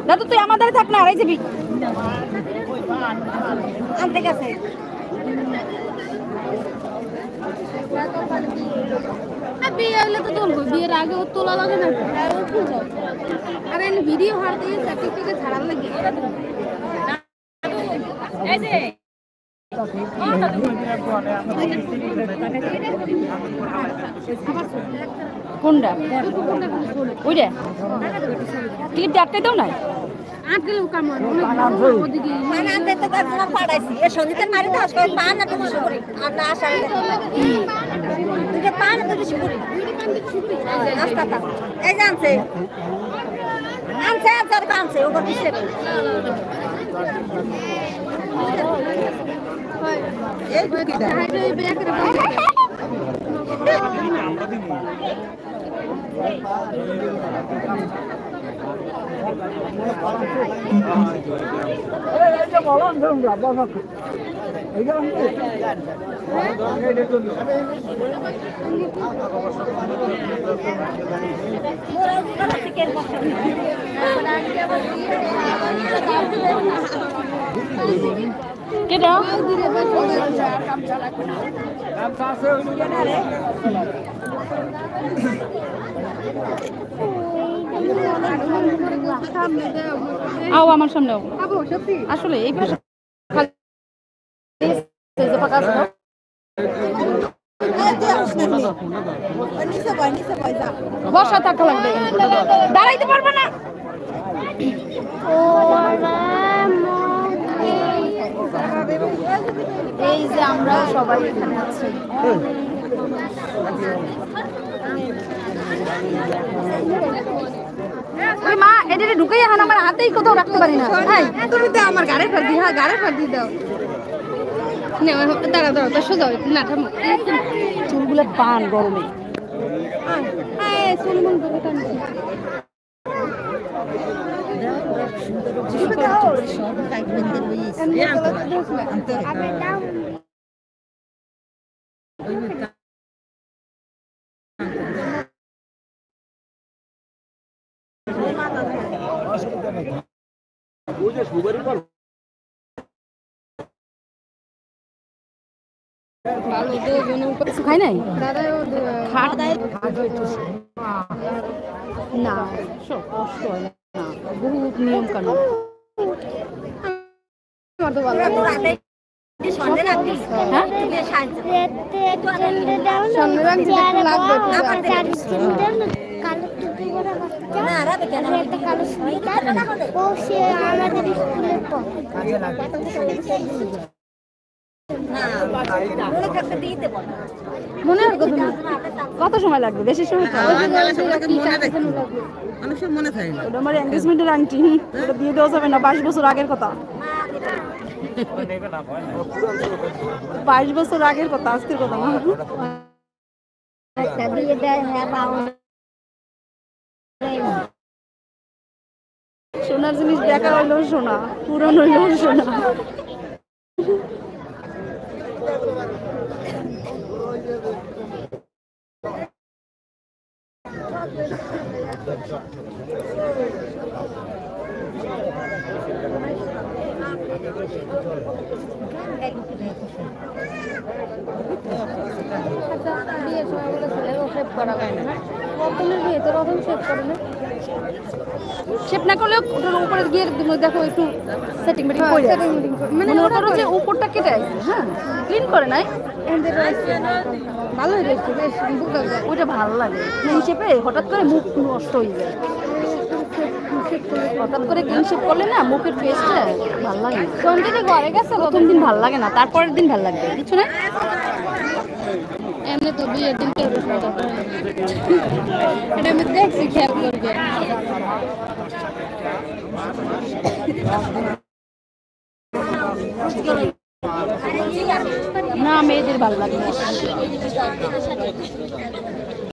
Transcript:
দাদু তুই আমাদের থাক না, আড়াই যাবি আনতে গেছে। বিয়ে হলে তো তুলবো, বিয়ের আগে ও তোলা লাগে না। আর এনে ভিডিও হারতে টিকটকে ছাড়ার লাগে। কোনটা ওইটা ক্লিপটা আটকে দাও না, আটকেলেও কামড় ওদিকে আনতে তো কাজ পাড়াইছি এ সঙ্গীতের মারি দাও সব পান না তুমি শুকরি আর না আসার তুই পান না তুমি শুকরি নাস্তাটা এই জানছে আনছে আর কানছে ওপর দিছে এই দুকিটা এই ব্রেক করে কেডা আও আমার সামনে আসলে এই পাশে বসা থাকা লাগবে, দাঁড়াইতে পারবে না। এই যে আমরা সবাই এখানে আছি। ওই মা এটা ঢুকে এখন আমার হাতেই কোথাও রাখতে পারি না। তুমি তো আমার গাড়ি ফার দি, হ্যাঁ গাড়ি ফার দি দাও। দাঁড়া দাঁড়া তো সোজা না থামো, চুলগুলো পান গরমে চুলমন ধরে টানছি। খাই নাই না, কষ্ট হয় না, বহুত নিয়ম কানুন। মনে হয় কত সময় লাগবে? বেশি সময় মনে থাকে না। ওটা আমার এনগেজমেন্টের আংটি, ওটা দিয়ে দেওয়া যাবে না, 22 বছর আগের কথা। 22 বছর আগের কথা, আজকের কথা না। সোনার জিনিস দেখা হইলো সোনা, পুরনো হইলো সোনা। শেপ না করলে ওটার উপরে গিয়ে দেখো একটু সেটিং মেটিং করে মানে ওটার যে উপরটা কেটে আছে, হ্যাঁ ক্লিন করে নাই, ভালো হয়েছে বেশ, ওইটা ভালো লাগে হিসেবে। হঠাৎ করে মুখ নষ্ট হয়ে যায়, হঠাৎ করে ক্লিন শেপ করলে না মুখের ফেসটা ভালো লাগে। কোনদিন ঘরে গেছে প্রথম দিন ভালো লাগে না, তারপরের দিন ভালো লাগবে, কিছু না। এমনি তো বিয়ের দিন কেউ এটা আমি দেখছি, খেয়াল করবে না, মেয়েদের ভালো লাগে।